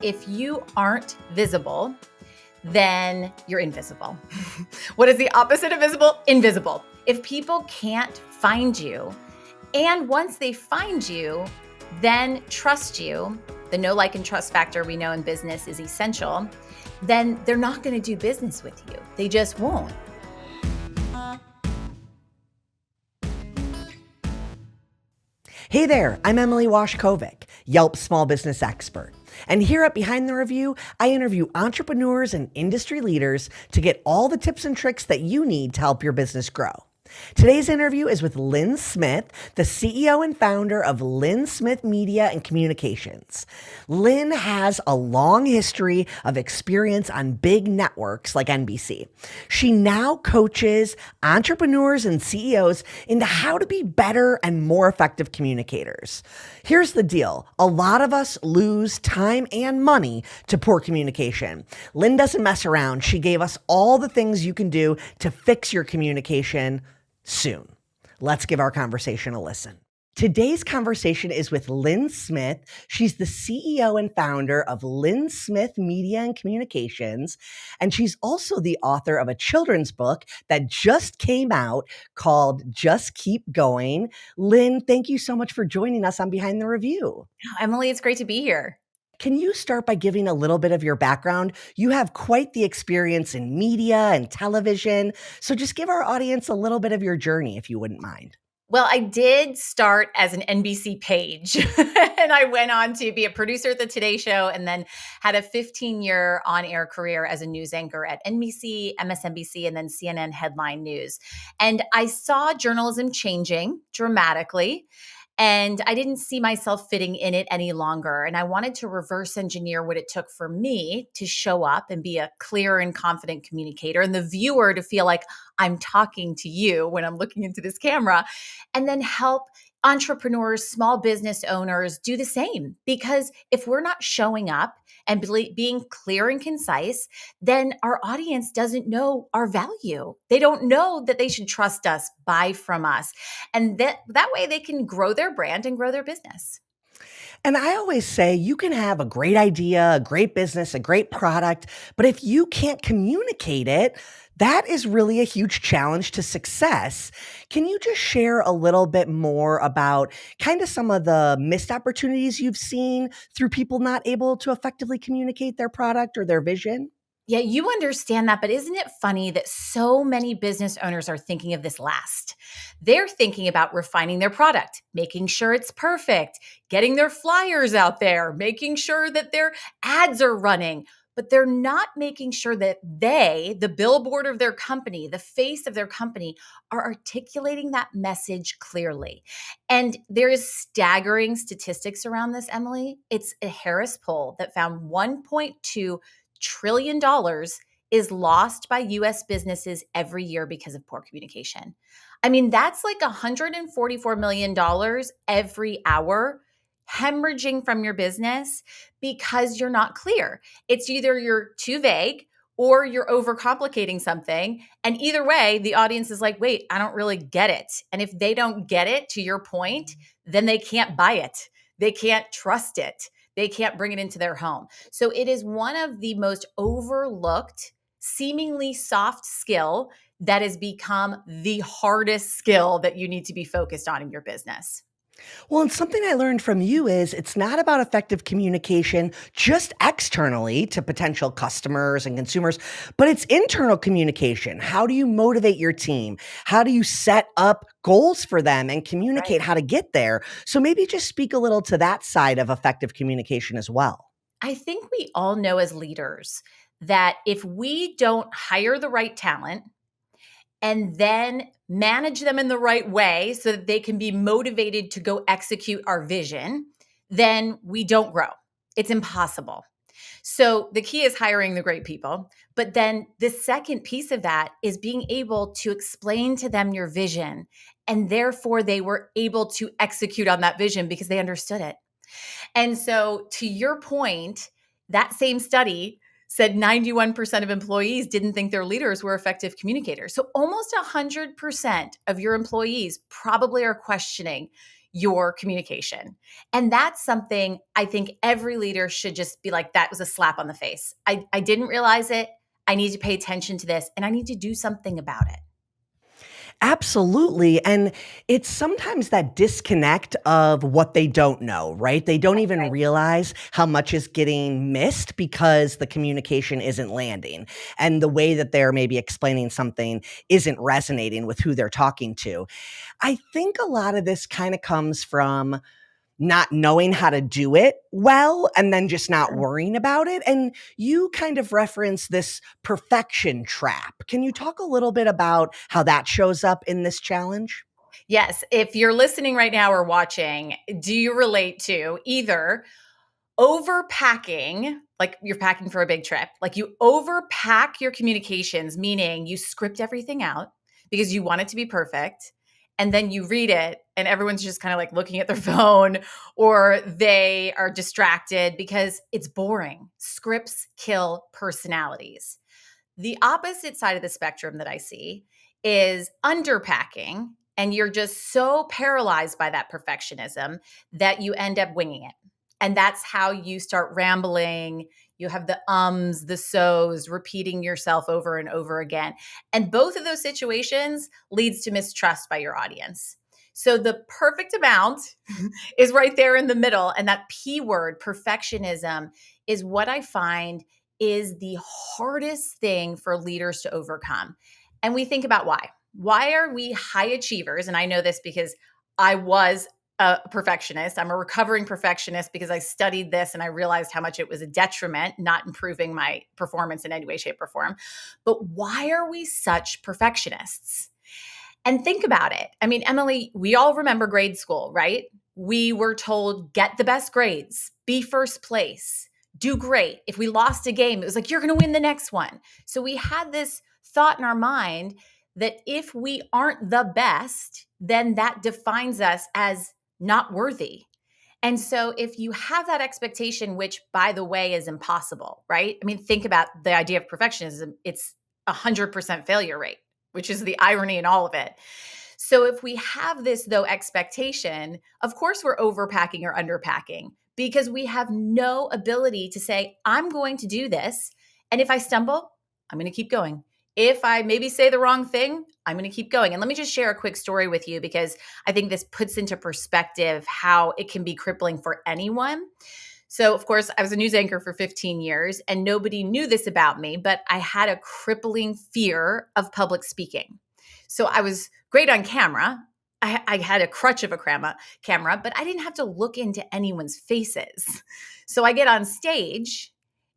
If you aren't visible, then you're invisible. What is the opposite of visible? Invisible. If people can't find you, and once they find you, then trust you, the know, like, and trust factor we know in business is essential, then they're not going to do business with you. They just won't. Hey there, I'm Emily Washkovic, Yelp small business expert. And here at Behind the Review, I interview entrepreneurs and industry leaders to get all the tips and tricks that you need to help your business grow. Today's interview is with Lynn Smith, the CEO and founder of Lynn Smith Media and Communications. Lynn has a long history of experience on big networks like NBC. She now coaches entrepreneurs and CEOs into how to be better and more effective communicators. Here's the deal. A lot of us lose time and money to poor communication. Lynn doesn't mess around. She gave us all the things you can do to fix your communication soon. Let's give our conversation a listen. Today's conversation is with Lynn Smith. She's the CEO and founder of Lynn Smith Media and Communications, and she's also the author of a children's book that just came out called Just Keep Going. Lynn, thank you so much for joining us on Behind the Review. Emily, it's great to be here. Can you start by giving a little bit of your background? You have quite the experience in media and television, so just give our audience a little bit of your journey, if you wouldn't mind. Well, I did start as an NBC page, and I went on to be a producer at the Today Show and then had a 15-year on-air career as a news anchor at NBC, MSNBC, and then CNN Headline News. And I saw journalism changing dramatically, and I didn't see myself fitting in it any longer. And I wanted to reverse engineer what it took for me to show up and be a clear and confident communicator, and the viewer to feel like I'm talking to you when I'm looking into this camera, and then help entrepreneurs, small business owners do the same. Because if we're not showing up and being clear and concise, then our audience doesn't know our value. They don't know that they should trust us, buy from us. And that way they can grow their brand and grow their business. And I always say you can have a great idea, a great business, a great product, but if you can't communicate it, that is really a huge challenge to success. Can you just share a little bit more about kind of some of the missed opportunities you've seen through people not able to effectively communicate their product or their vision? Yeah, you understand that, but isn't it funny that so many business owners are thinking of this last? They're thinking about refining their product, making sure it's perfect, getting their flyers out there, making sure that their ads are running, but they're not making sure that they, the billboard of their company, the face of their company, are articulating that message clearly. And there is staggering statistics around this, Emily. It's a Harris poll that found $1.2 trillion is lost by US businesses every year because of poor communication. I mean, that's like $144 million every hour hemorrhaging from your business because you're not clear. It's either you're too vague or you're overcomplicating something. And either way, the audience is like, wait, I don't really get it. And if they don't get it, to your point, then they can't buy it. They can't trust it. They can't bring it into their home. So it is one of the most overlooked, seemingly soft skill that has become the hardest skill that you need to be focused on in your business. Well, and something I learned from you is it's not about effective communication just externally to potential customers and consumers, but it's internal communication. How do you motivate your team? How do you set up goals for them and communicate how to get there? So maybe just speak a little to that side of effective communication as well. I think we all know as leaders that if we don't hire the right talent, and then manage them in the right way so that they can be motivated to go execute our vision, then we don't grow. It's impossible. So the key is hiring the great people. But then the second piece of that is being able to explain to them your vision. And therefore, they were able to execute on that vision because they understood it. And so to your point, that same study said 91% of employees didn't think their leaders were effective communicators. So almost 100% of your employees probably are questioning your communication. And that's something I think every leader should just be like, that was a slap on the face. I didn't realize it. I need to pay attention to this and I need to do something about it. Absolutely. And it's sometimes that disconnect of what they don't know, right? They don't even Right. realize how much is getting missed because the communication isn't landing. And the way that they're maybe explaining something isn't resonating with who they're talking to. I think a lot of this kind of comes from not knowing how to do it well and then just not worrying about it. And you kind of reference this perfection trap. Can you talk a little bit about how that shows up in this challenge? Yes. If you're listening right now or watching, do you relate to either overpacking, like you're packing for a big trip, like you overpack your communications, meaning you script everything out because you want it to be perfect. And then you read it and everyone's just kind of like looking at their phone or they are distracted because it's boring. Scripts kill personalities. The opposite side of the spectrum that I see is underpacking, and you're just so paralyzed by that perfectionism that you end up winging it. And that's how you start rambling. You have the ums, the so's, repeating yourself over and over again. And both of those situations leads to mistrust by your audience. So the perfect amount is right there in the middle. And that P word, perfectionism, is what I find is the hardest thing for leaders to overcome. And we think about why. Why are we high achievers? And I know this because I was a perfectionist. I'm a recovering perfectionist because I studied this and I realized how much it was a detriment, not improving my performance in any way, shape, or form. But why are we such perfectionists? And think about it. I mean, Emily, we all remember grade school, right? We were told, get the best grades, be first place, do great. If we lost a game, it was like, you're going to win the next one. So we had this thought in our mind that if we aren't the best, then that defines us as not worthy. And so if you have that expectation, which by the way is impossible, right? I mean, think about the idea of perfectionism. It's 100% failure rate, which is the irony in all of it. So if we have this though expectation, of course we're overpacking or underpacking because we have no ability to say, I'm going to do this. And if I stumble, I'm going to keep going. If I maybe say the wrong thing, I'm going to keep going. And let me just share a quick story with you because I think this puts into perspective how it can be crippling for anyone. So, of course, I was a news anchor for 15 years and nobody knew this about me, but I had a crippling fear of public speaking. So I was great on camera. I had a crutch of a camera, but I didn't have to look into anyone's faces. So I get on stage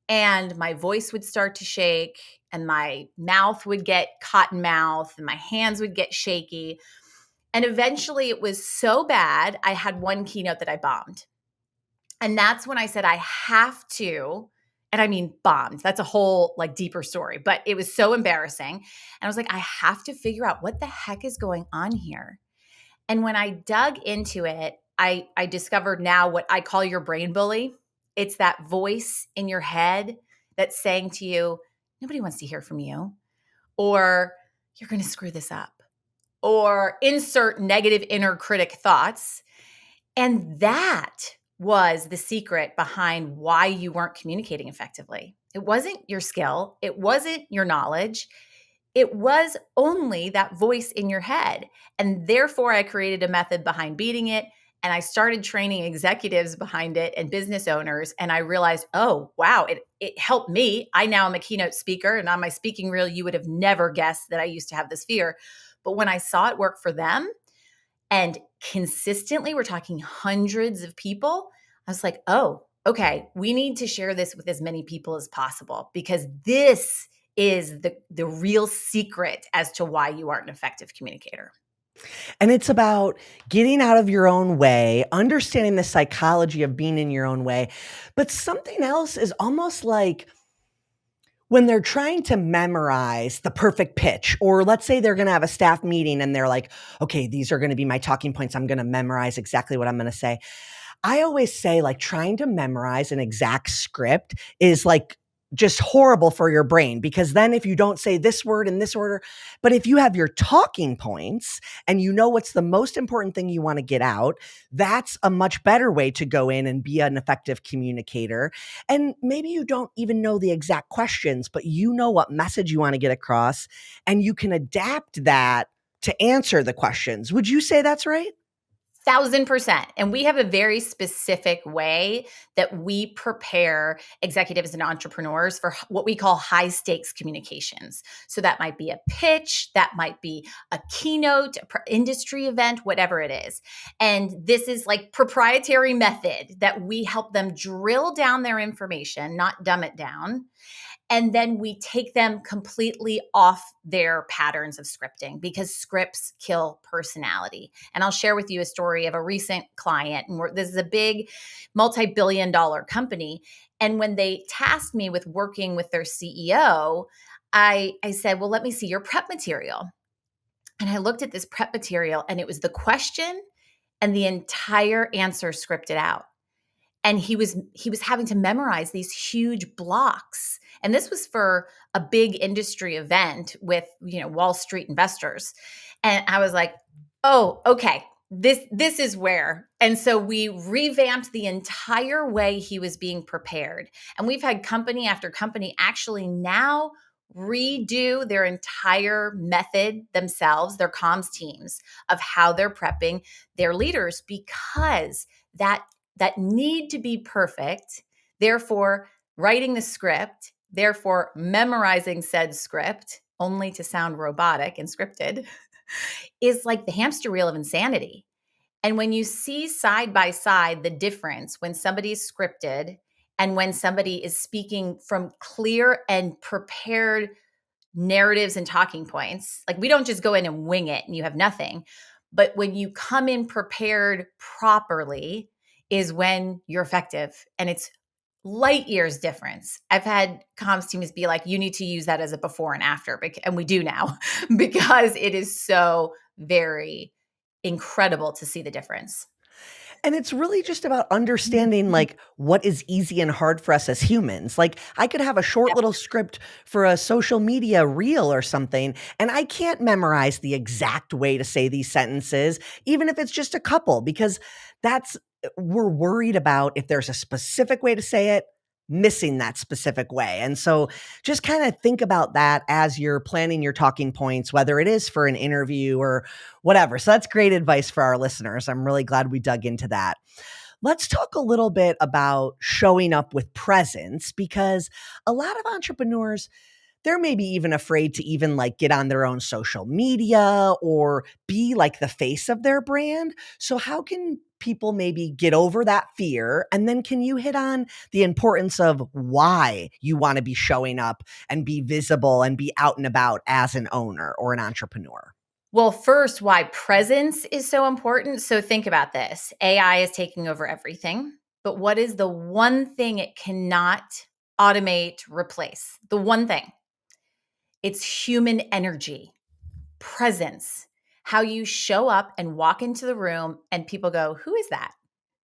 and my voice would start to shake and my mouth would get cotton mouth and my hands would get shaky. And eventually it was so bad, I had one keynote that I bombed. And that's when I said, I have to, and I mean bombed. That's a whole like deeper story, but it was so embarrassing. And I was like, I have to figure out what the heck is going on here. And when I dug into it, I discovered now what I call your brain bully. It's that voice in your head that's saying to you, nobody wants to hear from you, or you're going to screw this up, or insert negative inner critic thoughts. And that was the secret behind why you weren't communicating effectively. It wasn't your skill. It wasn't your knowledge. It was only that voice in your head. And therefore, I created a method behind beating it. And I started training executives behind it and business owners. And I realized, oh, wow, it helped me. I now am a keynote speaker. And on my speaking reel, you would have never guessed that I used to have this fear. But when I saw it work for them, and consistently, we're talking hundreds of people, I was like, oh, okay, we need to share this with as many people as possible because this is the real secret as to why you aren't an effective communicator. And it's about getting out of your own way, understanding the psychology of being in your own way. But something else is almost like when they're trying to memorize the perfect pitch, or let's say they're going to have a staff meeting and they're like, okay, these are going to be my talking points. I'm going to memorize exactly what I'm going to say. I always say, like, trying to memorize an exact script is like just horrible for your brain, because then if you don't say this word in this order, but if you have your talking points and you know what's the most important thing you want to get out, that's a much better way to go in and be an effective communicator. And maybe you don't even know the exact questions, but you know what message you want to get across, and you can adapt that to answer the questions. Would you say that's right? 1,000%. And we have a very specific way that we prepare executives and entrepreneurs for what we call high stakes communications. So that might be a pitch, that might be a keynote, industry event, whatever it is. And this is like proprietary method that we help them drill down their information, not dumb it down. And then we take them completely off their patterns of scripting, because scripts kill personality. And I'll share with you a story of a recent client. And this is a big multi-billion-dollar company. And when they tasked me with working with their CEO, I said, well, let me see your prep material. And I looked at this prep material, and it was the question and the entire answer scripted out. And he was having to memorize these huge blocks. And this was for a big industry event with, Wall Street investors. And I was like, oh, okay, this is where. And so we revamped the entire way he was being prepared. And we've had company after company actually now redo their entire method themselves, their comms teams, of how they're prepping their leaders, because that need to be perfect, therefore writing the script, therefore memorizing said script, only to sound robotic and scripted, is like the hamster wheel of insanity. And when you see side by side the difference when somebody's scripted and when somebody is speaking from clear and prepared narratives and talking points, like we don't just go in and wing it and you have nothing. But when you come in prepared properly is when you're effective. And it's light years difference. I've had comms teams be like, you need to use that as a before and after. And we do now because it is so very incredible to see the difference. And it's really just about understanding like what is easy and hard for us as humans. Like I could have a short little script for a social media reel or something, and I can't memorize the exact way to say these sentences, even if it's just a couple, because we're worried about if there's a specific way to say it, missing that specific way. And so just kind of think about that as you're planning your talking points, whether it is for an interview or whatever. So that's great advice for our listeners. I'm really glad we dug into that. Let's talk a little bit about showing up with presence, because a lot of entrepreneurs, they're maybe even afraid to even like get on their own social media or be like the face of their brand. So how can people maybe get over that fear? And then can you hit on the importance of why you want to be showing up and be visible and be out and about as an owner or an entrepreneur? Well, first, why presence is so important. So think about this. AI is taking over everything, but what is the one thing it cannot automate, replace? The one thing. It's human energy, presence, how you show up and walk into the room and people go, who is that?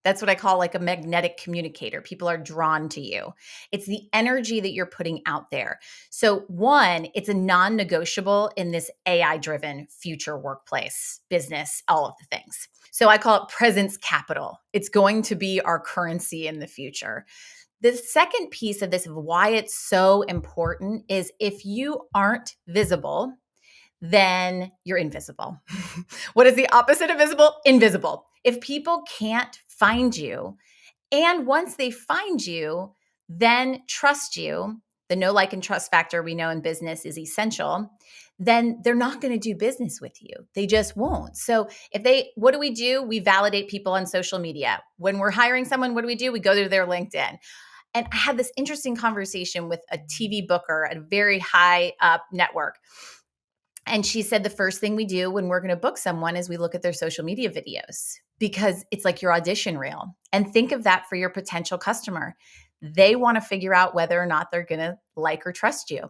That's what I call like a magnetic communicator. People are drawn to you. It's the energy that you're putting out there. So one, it's a non-negotiable in this AI-driven future workplace, business, all of the things. So I call it presence capital. It's going to be our currency in the future. The second piece of this, of why it's so important, is if you aren't visible, then you're invisible. What is the opposite of visible? Invisible. If people can't find you, and once they find you, then trust you, the know, like, and trust factor we know in business is essential, then they're not going to do business with you. They just won't. So what do? We validate people on social media. When we're hiring someone, what do? We go to their LinkedIn. And I had this interesting conversation with a TV booker at a very high up network. And she said the first thing we do when we're going to book someone is we look at their social media videos, because it's like your audition reel. And think of that for your potential customer. They want to figure out whether or not they're going to like or trust you.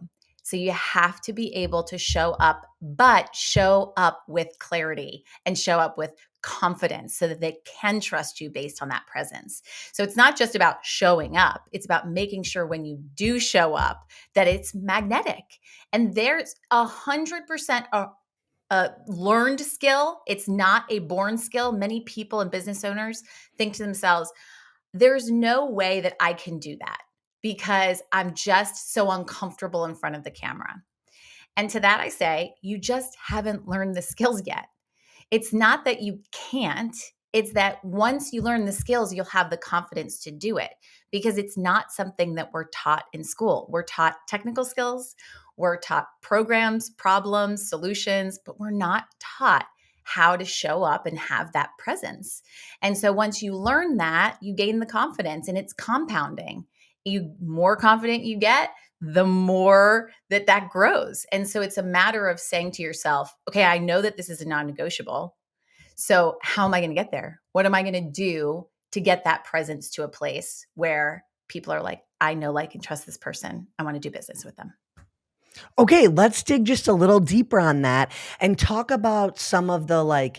So you have to be able to show up, but show up with clarity and show up with confidence so that they can trust you based on that presence. So it's not just about showing up, it's about making sure when you do show up that it's magnetic. And there's 100% a learned skill. It's not a born skill. Many people and business owners think to themselves, there's no way that I can do that because I'm just so uncomfortable in front of the camera. And to that, I say, you just haven't learned the skills yet. It's not that you can't, it's that once you learn the skills, you'll have the confidence to do it because it's not something that we're taught in school. We're taught technical skills, we're taught programs, problems, solutions, but we're not taught how to show up and have that presence. And so once you learn that, you gain the confidence and it's compounding. You more confident you get, the more that grows. And so it's a matter of saying to yourself, okay, I know that this is a non-negotiable. So how am I going to get there? What am I going to do to get that presence to a place where people are like, I know, like, and trust this person. I want to do business with them. Okay, let's dig just a little deeper on that and talk about some of the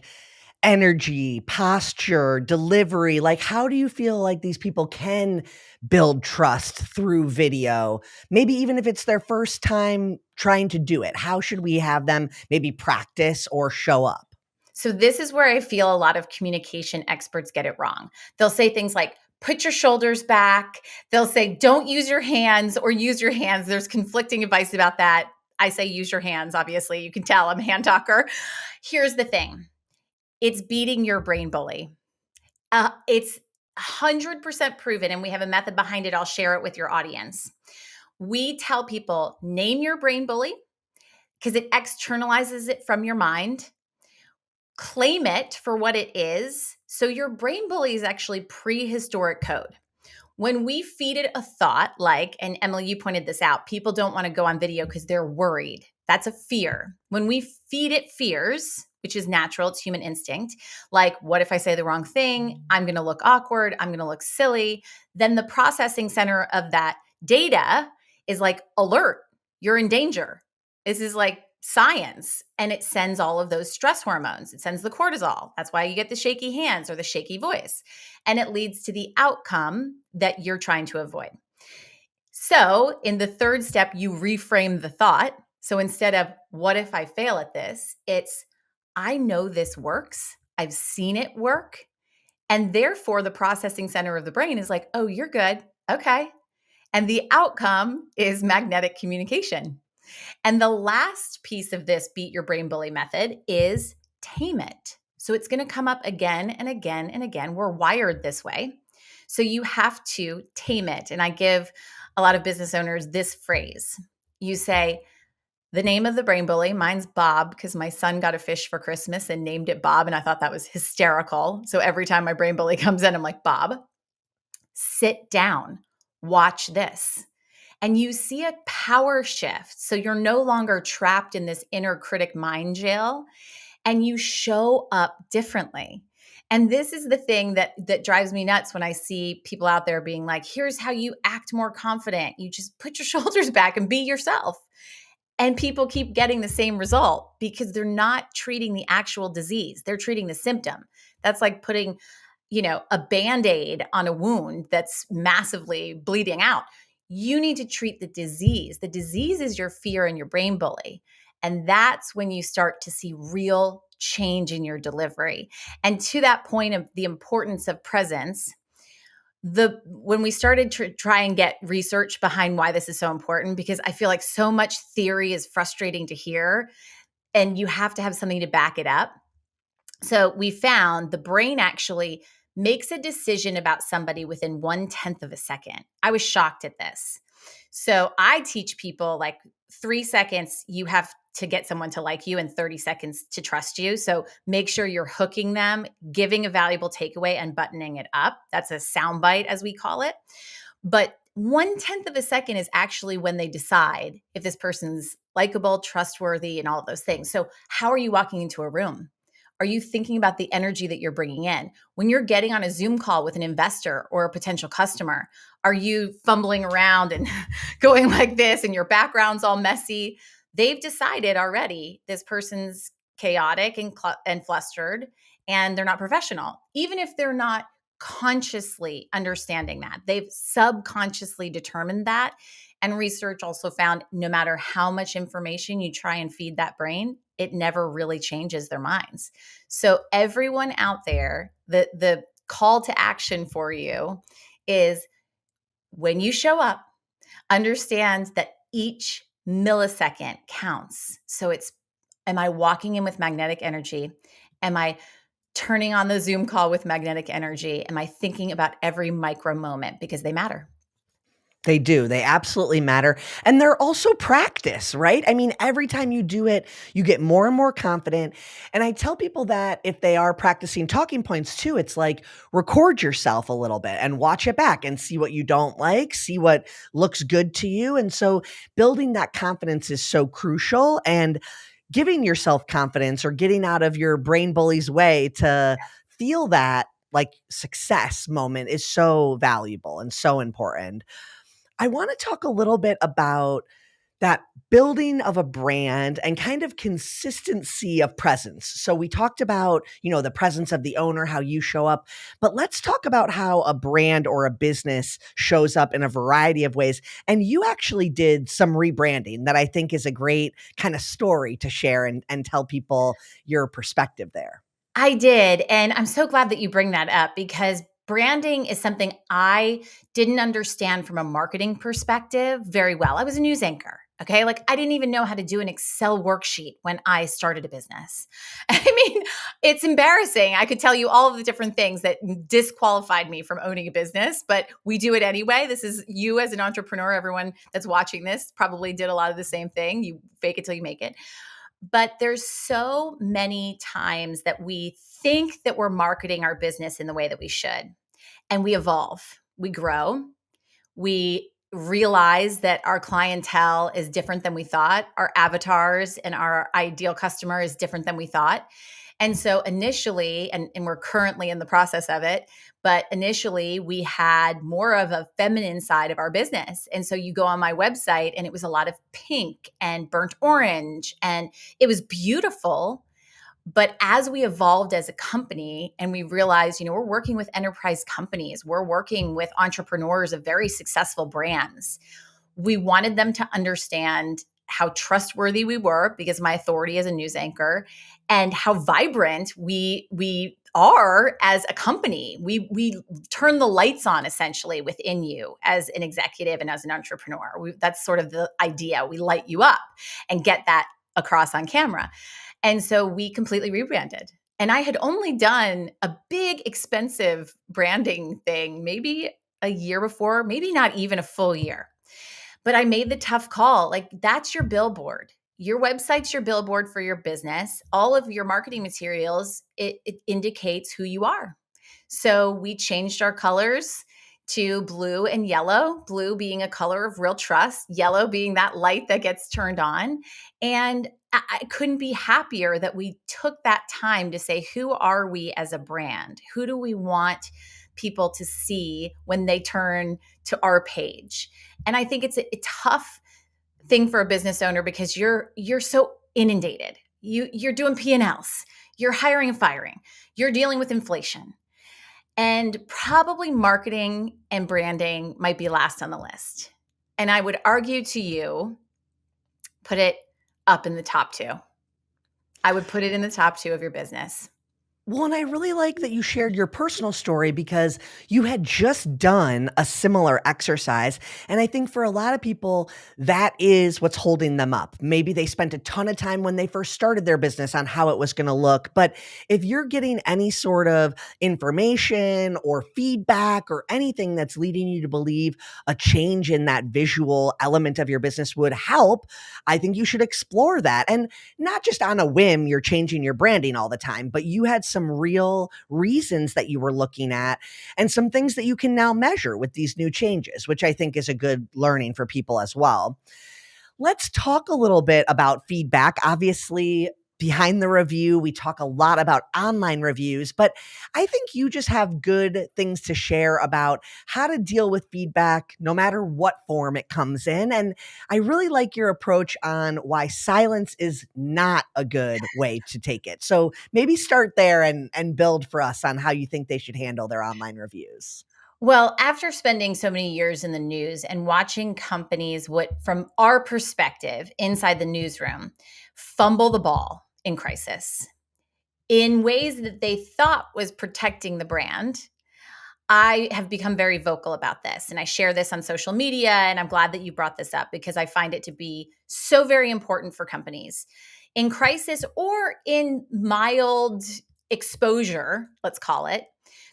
energy, posture, delivery. Like, how do you feel like these people can build trust through video? Maybe even if it's their first time trying to do it, how should we have them maybe practice or show up? So this is where I feel a lot of communication experts get it wrong. They'll say things like, put your shoulders back. They'll say, don't use your hands or use your hands. There's conflicting advice about that. I say use your hands, obviously. You can tell I'm a hand talker. Here's the thing. It's beating your brain bully. It's 100% proven, and we have a method behind it. I'll share it with your audience. We tell people, name your brain bully because it externalizes it from your mind. Claim it for what it is. So your brain bully is actually prehistoric code. When we feed it a thought like, and Emily, you pointed this out, people don't want to go on video because they're worried. That's a fear. When we feed it fears, which is natural, it's human instinct, like, what if I say the wrong thing? I'm going to look awkward. I'm going to look silly. Then the processing center of that data is like, alert, you're in danger. This is like science. And it sends all of those stress hormones. It sends the cortisol. That's why you get the shaky hands or the shaky voice. And it leads to the outcome that you're trying to avoid. So in the third step, you reframe the thought. So instead of, what if I fail at this? It's, I know this works. I've seen it work. And therefore, the processing center of the brain is like, oh, you're good. Okay. And the outcome is magnetic communication. And the last piece of this beat your brain bully method is tame it. So it's going to come up again and again and again. We're wired this way. So you have to tame it. And I give a lot of business owners this phrase. You say, the name of the brain bully, mine's Bob, because my son got a fish for Christmas and named it Bob. And I thought that was hysterical. So every time my brain bully comes in, I'm like, Bob, sit down, watch this. And you see a power shift. So you're no longer trapped in this inner critic mind jail and you show up differently. And this is the thing that drives me nuts when I see people out there being like, here's how you act more confident. You just put your shoulders back and be yourself. And people keep getting the same result because they're not treating the actual disease. They're treating the symptom. That's like putting, a Band-Aid on a wound that's massively bleeding out. You need to treat the disease. The disease is your fear and your brain bully. And that's when you start to see real change in your delivery. And to that point of the importance of presence, when we started to try and get research behind why this is so important, because I feel like so much theory is frustrating to hear and you have to have something to back it up. So we found the brain actually makes a decision about somebody within 1/10 of a second. I was shocked at this. So I teach people like 3 seconds, you have to get someone to like you and 30 seconds to trust you. So make sure you're hooking them, giving a valuable takeaway and buttoning it up. That's a soundbite, as we call it. But 1/10 of a second is actually when they decide if this person's likable, trustworthy, and all of those things. So how are you walking into a room? Are you thinking about the energy that you're bringing in? When you're getting on a Zoom call with an investor or a potential customer, are you fumbling around and going like this and your background's all messy? They've decided already this person's chaotic and flustered and they're not professional. Even if they're not consciously understanding that, they've subconsciously determined that. And research also found no matter how much information you try and feed that brain, it never really changes their minds. So everyone out there, the call to action for you is when you show up, understand that each millisecond counts. So it's, am I walking in with magnetic energy? Am I turning on the Zoom call with magnetic energy? Am I thinking about every micro moment? Because they matter. They do. They absolutely matter. And they're also practice, right? I mean, every time you do it, you get more and more confident. And I tell people that if they are practicing talking points too, it's like record yourself a little bit and watch it back and see what you don't like, see what looks good to you. And so building that confidence is so crucial, and giving yourself confidence or getting out of your brain bully's way to feel that like success moment is so valuable and so important. I want to talk a little bit about that building of a brand and kind of consistency of presence. So we talked about, the presence of the owner, how you show up, but let's talk about how a brand or a business shows up in a variety of ways. And you actually did some rebranding that I think is a great kind of story to share and tell people your perspective there. I did. And I'm so glad that you bring that up because branding is something I didn't understand from a marketing perspective very well. I was a news anchor. Okay. Like I didn't even know how to do an Excel worksheet when I started a business. I mean, it's embarrassing. I could tell you all of the different things that disqualified me from owning a business, but we do it anyway. This is you as an entrepreneur. Everyone that's watching this probably did a lot of the same thing. You fake it till you make it. But there's so many times that we think that we're marketing our business in the way that we should. And we evolve, we grow, we realize that our clientele is different than we thought. Our avatars and our ideal customer is different than we thought. And so initially, and we're currently in the process of it, but initially we had more of a feminine side of our business. And so you go on my website and it was a lot of pink and burnt orange and it was beautiful. But as we evolved as a company and we realized, we're working with enterprise companies, we're working with entrepreneurs of very successful brands. We wanted them to understand how trustworthy we were because my authority as a news anchor and how vibrant we are as a company. We turn the lights on essentially within you as an executive and as an entrepreneur. That's sort of the idea. We light you up and get that across on camera. And so we completely rebranded. And I had only done a big, expensive branding thing maybe a year before, maybe not even a full year. But I made the tough call. Like, that's your billboard. Your website's your billboard for your business. All of your marketing materials, it indicates who you are. So we changed our colors to blue and yellow, blue being a color of real trust, yellow being that light that gets turned on. And I couldn't be happier that we took that time to say, who are we as a brand? Who do we want people to see when they turn to our page? And I think it's a tough thing for a business owner because you're so inundated. You're doing P&Ls, you're hiring and firing, you're dealing with inflation. And probably marketing and branding might be last on the list. And I would argue to you, put it up in the top two. I would put it in the top two of your business. Well, and I really like that you shared your personal story because you had just done a similar exercise. And I think for a lot of people, that is what's holding them up. Maybe they spent a ton of time when they first started their business on how it was going to look. But if you're getting any sort of information or feedback or anything that's leading you to believe a change in that visual element of your business would help, I think you should explore that. And not just on a whim, you're changing your branding all the time, but you had some real reasons that you were looking at and some things that you can now measure with these new changes, which I think is a good learning for people as well. Let's talk a little bit about feedback. Obviously, behind the review. We talk a lot about online reviews, but I think you just have good things to share about how to deal with feedback no matter what form it comes in. And I really like your approach on why silence is not a good way to take it. So maybe start there and build for us on how you think they should handle their online reviews. Well, after spending so many years in the news and watching companies, what from our perspective inside the newsroom, fumble the ball in crisis in ways that they thought was protecting the brand, I have become very vocal about this. And I share this on social media. And I'm glad that you brought this up because I find it to be so very important for companies in crisis or in mild exposure, let's call it.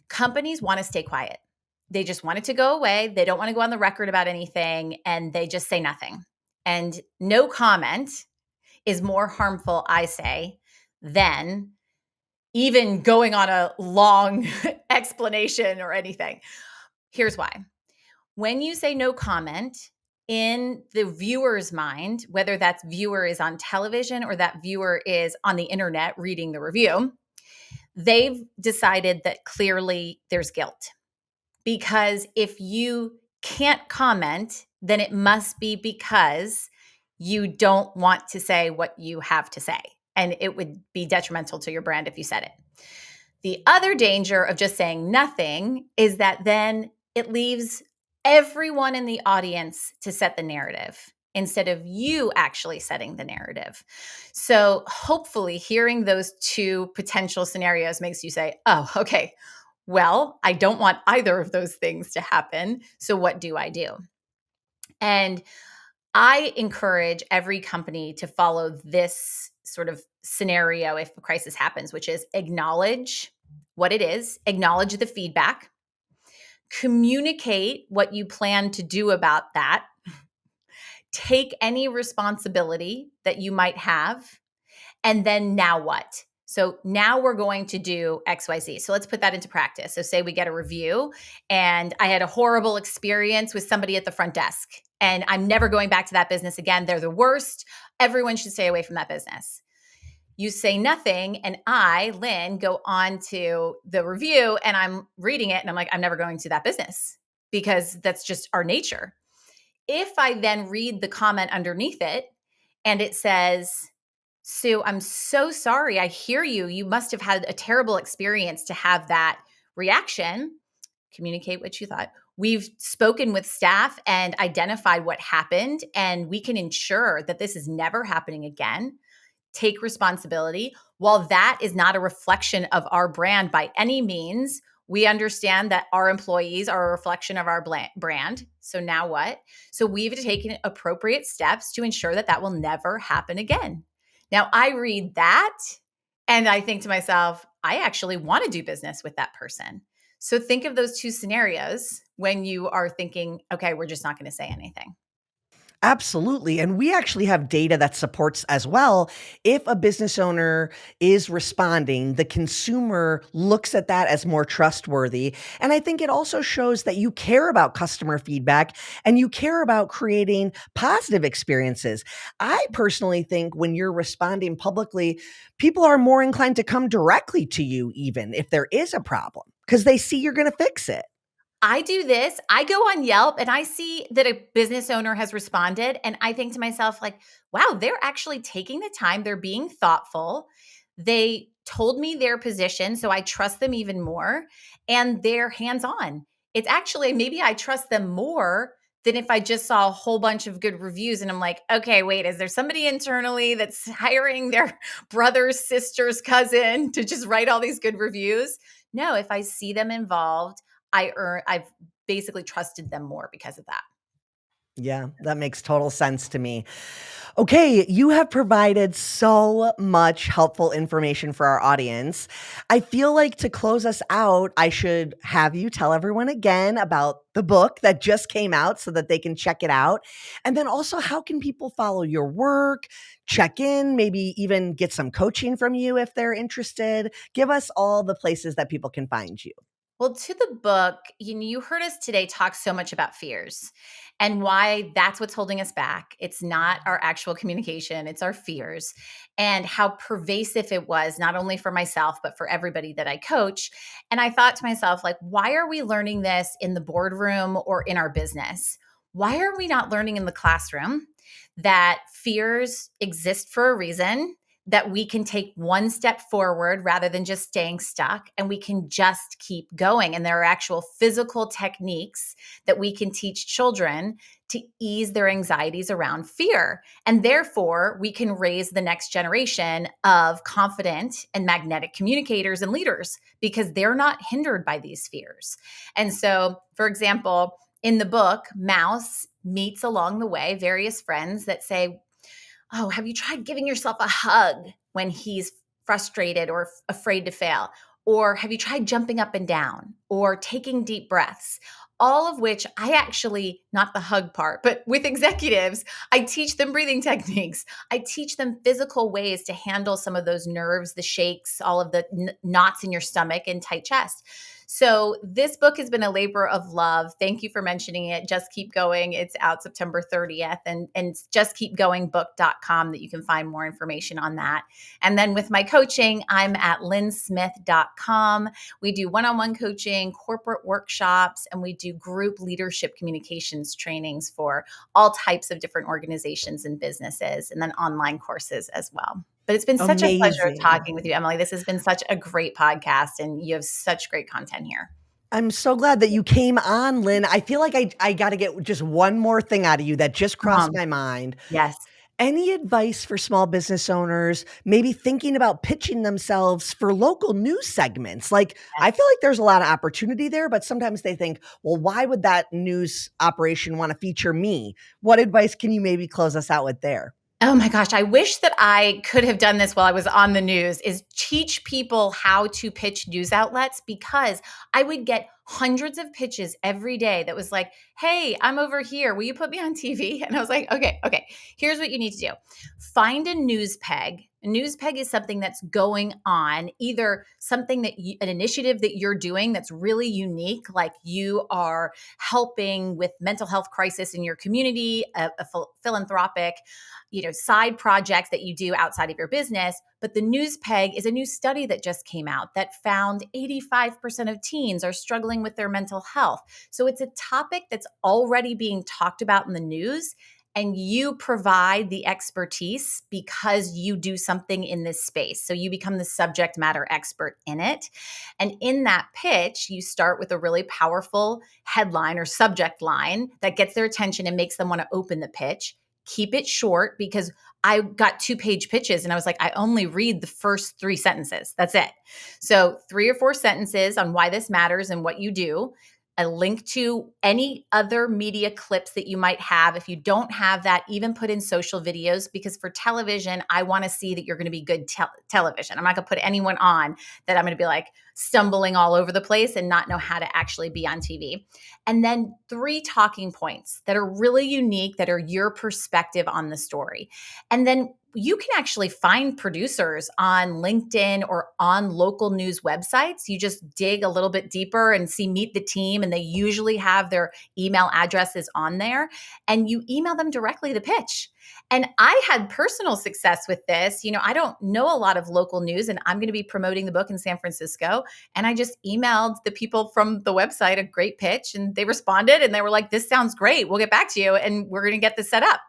Companies want to stay quiet. They just want it to go away. They don't want to go on the record about anything and they just say nothing. And no comment is more harmful, I say, than even going on a long explanation or anything. Here's why. When you say no comment, in the viewer's mind, whether that viewer is on television or that viewer is on the internet reading the review, they've decided that clearly there's guilt. Because if you can't comment, then it must be because you don't want to say what you have to say. And it would be detrimental to your brand if you said it. The other danger of just saying nothing is that then it leaves everyone in the audience to set the narrative instead of you actually setting the narrative. So hopefully hearing those two potential scenarios makes you say, oh, okay, well, I don't want either of those things to happen. So what do I do? And I encourage every company to follow this sort of scenario if a crisis happens, which is acknowledge what it is, acknowledge the feedback, communicate what you plan to do about that, take any responsibility that you might have, and then now what? So now we're going to do XYZ. So let's put that into practice. So say we get a review and I had a horrible experience with somebody at the front desk and I'm never going back to that business again. They're the worst. Everyone should stay away from that business. You say nothing and I, Lynn, go on to the review and I'm reading it and I'm like, I'm never going to that business because that's just our nature. If I then read the comment underneath it and it says, Sue, I'm so sorry. I hear you. You must have had a terrible experience to have that reaction. Communicate what you thought. We've spoken with staff and identified what happened, and we can ensure that this is never happening again. Take responsibility. While that is not a reflection of our brand by any means, we understand that our employees are a reflection of our brand. So now what? So we've taken appropriate steps to ensure that that will never happen again. Now, I read that and I think to myself, I actually want to do business with that person. So think of those two scenarios when you are thinking, okay, we're just not going to say anything. Absolutely. And we actually have data that supports as well. If a business owner is responding, the consumer looks at that as more trustworthy. And I think it also shows that you care about customer feedback and you care about creating positive experiences. I personally think when you're responding publicly, people are more inclined to come directly to you, even if there is a problem, because they see you're going to fix it. I do this. I go on Yelp and I see that a business owner has responded. And I think to myself, like, wow, they're actually taking the time. They're being thoughtful. They told me their position. So I trust them even more. And they're hands on. It's actually, maybe I trust them more than if I just saw a whole bunch of good reviews and I'm like, okay, wait, is there somebody internally that's hiring their brother's sister's cousin to just write all these good reviews? No, if I see them involved, I've basically trusted them more because of that. Yeah, that makes total sense to me. Okay, you have provided so much helpful information for our audience. I feel like to close us out, I should have you tell everyone again about the book that just came out so that they can check it out. And then also, how can people follow your work, check in, maybe even get some coaching from you if they're interested? Give us all the places that people can find you. Well, to the book, you heard us today talk so much about fears. and why that's what's holding us back. It's not our actual communication, it's our fears, and how pervasive it was, not only for myself, but for everybody that I coach. And I thought to myself, like, why are we learning this in the boardroom or in our business? Why are we not learning in the classroom that fears exist for a reason? That we can take one step forward rather than just staying stuck, and we can just keep going. And there are actual physical techniques that we can teach children to ease their anxieties around fear. And therefore, we can raise the next generation of confident and magnetic communicators and leaders because they're not hindered by these fears. And so, for example, in the book, Mouse meets along the way various friends that say, oh, have you tried giving yourself a hug when he's frustrated or afraid to fail? Or have you tried jumping up and down or taking deep breaths? All of which I actually, not the hug part, but with executives, I teach them breathing techniques. I teach them physical ways to handle some of those nerves, the shakes, all of the knots in your stomach and tight chest. So this book has been a labor of love. Thank you for mentioning it. Just Keep Going. It's out September 30th, and justkeepgoingbook.com that you can find more information on that. And then with my coaching, I'm at lynnsmith.com. We do one-on-one coaching, corporate workshops, and we do group leadership communications trainings for all types of different organizations and businesses, and then online courses as well. But it's been such a pleasure Amazing. talking with you, Emily. This has been such a great podcast, and you have such great content here. I'm so glad that you came on, Lynn. I feel like I got to get just one more thing out of you that just crossed my mind. Yes. Any advice for small business owners, maybe thinking about pitching themselves for local news segments? Like, I feel like there's a lot of opportunity there, but sometimes they think, well, why would that news operation want to feature me? What advice can you maybe close us out with there? Oh my gosh, I wish that I could have done this while I was on the news, is teach people how to pitch news outlets, because I would get hundreds of pitches every day that was like, hey, I'm over here. Will you put me on TV? And I was like, okay, here's what you need to do. Find a news peg. A news peg is something that's going on, either something that an initiative that you're doing that's really unique, like you are helping with mental health crisis in your community, a philanthropic side projects that you do outside of your business. But the news peg is a new study that just came out that found 85% of teens are struggling with their mental health. So it's a topic that's already being talked about in the news, and you provide the expertise because you do something in this space. So you become the subject matter expert in it. And in that pitch, you start with a really powerful headline or subject line that gets their attention and makes them want to open the pitch. Keep it short, because I got 2-page pitches and I was like, I only read the first 3 sentences. That's it. So 3 or 4 sentences on why this matters and what you do. A link to any other media clips that you might have. If you don't have that, even put in social videos, because for television, I want to see that you're going to be good television. I'm not going to put anyone on that I'm going to be like stumbling all over the place and not know how to actually be on TV. And then 3 talking points that are really unique, that are your perspective on the story. And then you can actually find producers on LinkedIn or on local news websites. You just dig a little bit deeper and see Meet the Team, and they usually have their email addresses on there, and you email them directly the pitch. And I had personal success with this. I don't know a lot of local news, and I'm going to be promoting the book in San Francisco. And I just emailed the people from the website a great pitch, and they responded and they were like, this sounds great. We'll get back to you and we're going to get this set up.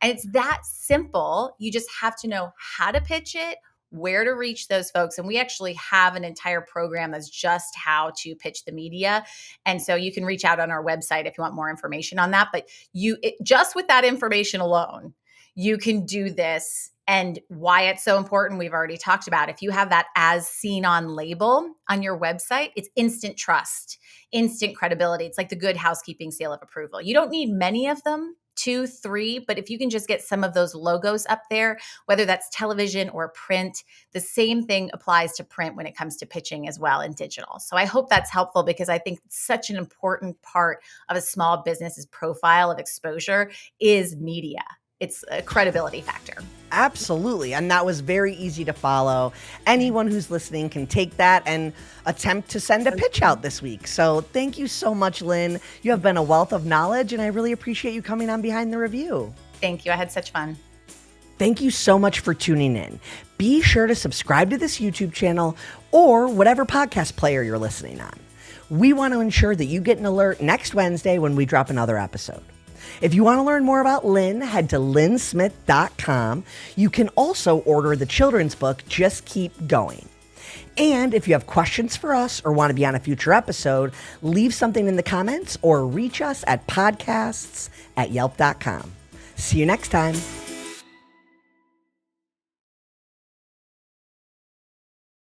And it's that simple. You just have to know how to pitch it, where to reach those folks. And we actually have an entire program that's just how to pitch the media. And so you can reach out on our website if you want more information on that. But just with that information alone, you can do this. And why it's so important, we've already talked about. If you have that as seen on label on your website, it's instant trust, instant credibility. It's like the Good Housekeeping seal of approval. You don't need many of them, 2, 3, but if you can just get some of those logos up there, whether that's television or print, the same thing applies to print when it comes to pitching as well in digital. So I hope that's helpful, because I think such an important part of a small business's profile of exposure is media. It's a credibility factor. Absolutely. And that was very easy to follow. Anyone who's listening can take that and attempt to send a pitch out this week. So thank you so much, Lynn. You have been a wealth of knowledge, and I really appreciate you coming on Behind the Review. Thank you. I had such fun. Thank you so much for tuning in. Be sure to subscribe to this YouTube channel or whatever podcast player you're listening on. We want to ensure that you get an alert next Wednesday when we drop another episode. If you want to learn more about Lynn, head to lynnsmith.com. You can also order the children's book, Just Keep Going. And if you have questions for us or want to be on a future episode, leave something in the comments or reach us at podcasts@yelp.com. See you next time.